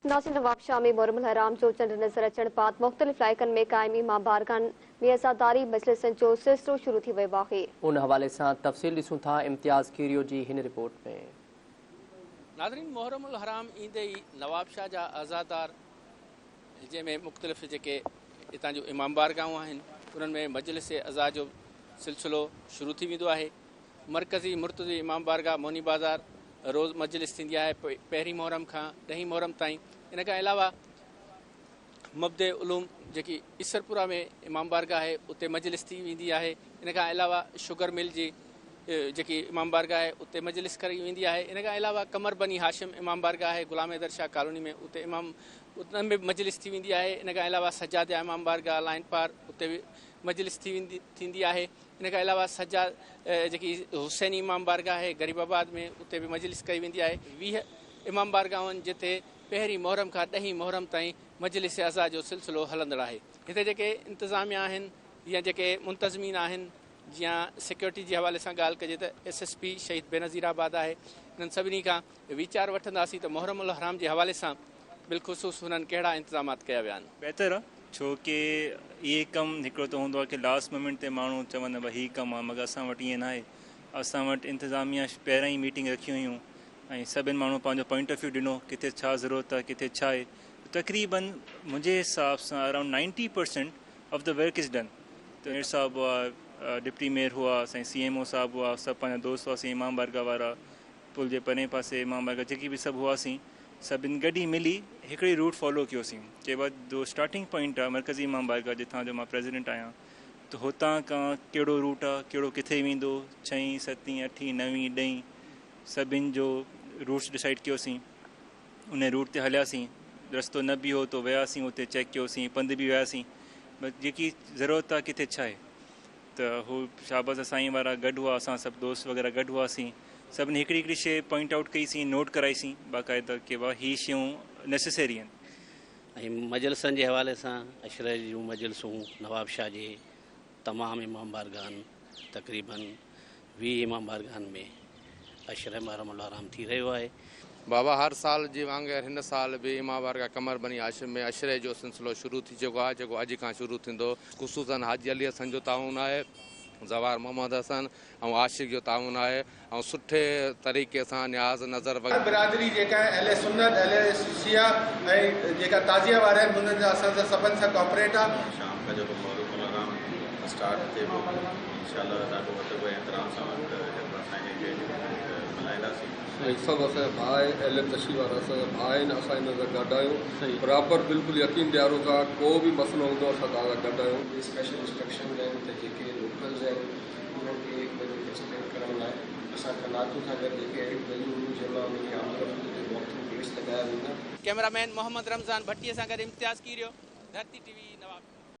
नासिर नवाब शाह में मुहर्रम हराम जो चंड नज़र अचण बाद मुख़्तलिफ़ इलाइक़नि में क़ाइमी इमाम बारगाहनि में अज़ादारी मजलिसनि जो सिलसिलो शुरू थी वियो आहे। उन हवाले सां तफ़सील ॾिसूं था इम्तियाज़ कीरियो जी हिन रिपोर्ट में। नाज़रीन, मुहर्रम हराम ईंदे ई नवाब शाह जा अज़ादार जंहिंमें मुख़्तलिफ़ जेके हितां जो इमाम बारगाहूं आहिनि उन्हनि में मजलिस अज़ा जो सिलसिलो शुरू थी वेंदो आहे। मरकज़ी मुर्तज़ी इमाम बारगाह मोनी बाज़ार रोज़ मजलिस थींदी आहे पहिरीं मुहर्रम खां 10 मुहर्रम ताईं। इन खां अलावा मब्दे उलूम जेकी इसरपुरा में इमाम बारगाह आहे उते मजलिस थी वेंदी आहे। इन खां अलावा शुगर मिल जी जेकी इमाम बारगाह आहे उते मजलिस करी वेंदी आहे। इन खां अलावा कमर बनी हाशिम इमाम बारगाह आहे गुलाम हैदर शाह कॉलोनी में उते उन में मजलिस थी वेंदी आहे। इन खां अलावा सजाद इमाम बारगाह लाइन पार उते बि मजलिस थींदी आहे। इन खां अलावा सजाद जेकी हुसैनी इमाम बारगाह आहे गरीबाबाद में उते बि मजलिस कई वेंदी आहे। 20 इमाम बारगाहनि जिते पहिरीं मुहर्रम खां 10 मुहर्रम ताईं मजलिस अज़ा जो सिलसिलो हलंदड़ आहे। हिते जेके इंतिज़ामिया आहिनि या जेके मुंतज़मीन आहिनि, जीअं सिक्योरिटी जे हवाले सां ॻाल्हि कजे त SSP शहीद बेनज़ीराबाद आहे। इन्हनि सभिनी खां वीचार वठंदासीं त मुहर्रम हराम जे हवाले सां बिलख़ुसूस हुननि कहिड़ा इंतज़ामात कया विया आहिनि। बहितर आहे छो कि इहे कमु हिकिड़ो त हूंदो आहे कि लास्ट मोमेंट ते माण्हू चवंदा भई हीउ कमु आहे, मगर असां वटि ईअं न आहे। असां वटि इंतिज़ामिया पहिरियां ई मीटिंग रखियूं हुयूं ऐं सभिनि माण्हू पंहिंजो पॉइंट ऑफ व्यू ॾिनो किथे छा ज़रूरत आहे, किथे छा आहे। तक़रीबन मुंहिंजे हिसाब सां around 90% of the work is done. त मेयर साहब हुआ, डिप्टी मेयर हुआ, असांजे CMO साहब हुआ, सभु पंहिंजा दोस्त हुआसीं, इमाम बारगाह वारा, पुल जे परे पासे इमाम बारगाह जेकी बि सभु हुआसीं, सभिनि गॾु ई मिली हिकिड़ी रूट फॉलो कयोसीं। के बाद जो स्टार्टिंग पॉइंट आहे मरकज़ी इमाम बारगाह जितां जो मां प्रेसिडेंट आहियां, त हुतां खां कहिड़ो रूट आहे, कहिड़ो किथे वेंदो, 6, 7, 8, 9, 10 सभिनि जो रूट्स डिसाइड कयोसीं। उन रूट ते हलियासीं, रस्तो न बि हो त वियासीं, उते चेक कयोसीं, पंधु बि वियासीं, बस जेकी ज़रूरत आहे किथे छा आहे। त हू शाहबाज़ साईं वारा गॾु हुआ, असां सभु दोस्त वग़ैरह गॾु हुआसीं। सभिनी हिकिड़ी हिकिड़ी शइ पॉइंट आउट कईसीं, नोट कराईसीं बाक़ाइदा कि वाह हीअ शयूं नेसेसरी आहिनि। ऐं मजलिसनि जे हवाले सां अशरे जूं मजलिसूं नवाब शाह जे तमामु इमाम बारगाहनि तक़रीबन 20 इमाम बारगाहनि में अशरे मुहर्रम हराम थी रहियो आहे। बाबा हर साल जी वांगुरु हिन साल बि इमाम बारगाह कमर बनी हाशिम में अशरे जो सिलसिलो शुरू थी चुको आहे, जेको अॼु खां शुरू थींदो। ख़ुसूसन हाजी अली हसन जो ताउन आहे, ज़वार मोहम्मद हसन ऐं आशिक जो ताउन आहे ऐं सुठे तरीक़े सां न्याज़ नज़र बिरादरी जेका आहे अहले सुन्नत अहले शिया ऐं जेका ताज़िया वारा आहिनि हुननि जा असांजा सभिनि सां कॉपरेट आहे। शाम का जेको मुहर्रम हराम स्टार्ट थिए पियो इंशाअल्लाह ॾाढो वॾो एतिराम सां असांखे मल्हाईंदासीं। सभु असांजा भाउ आहे, अहले तशी वारा असांजा भाउ आहिनि, असां हिन सां गॾु आहियूं बराबरि बिल्कुलु यकीन ॾियारो था। को बि मसइलो हूंदो असां तव्हां सां गॾु आहियूं। स्पेशल इंस्ट्रक्शन आहिनि त जेके लोकल्स आहिनि उन्हनि खे हिकु ॿिए खे एक्सप्लेन करण लाइ असां कनातूं सां गॾु जेके एडिट वैल्यू जंहिंमां उनखे आमदन ते वॉक थ्रू पेश लॻाया वेंदा। कैमरामैन मोहम्मद रमज़ान भट्टीअ सां गॾु इम्तियाज़ कीरियो, धरती TV नवाब।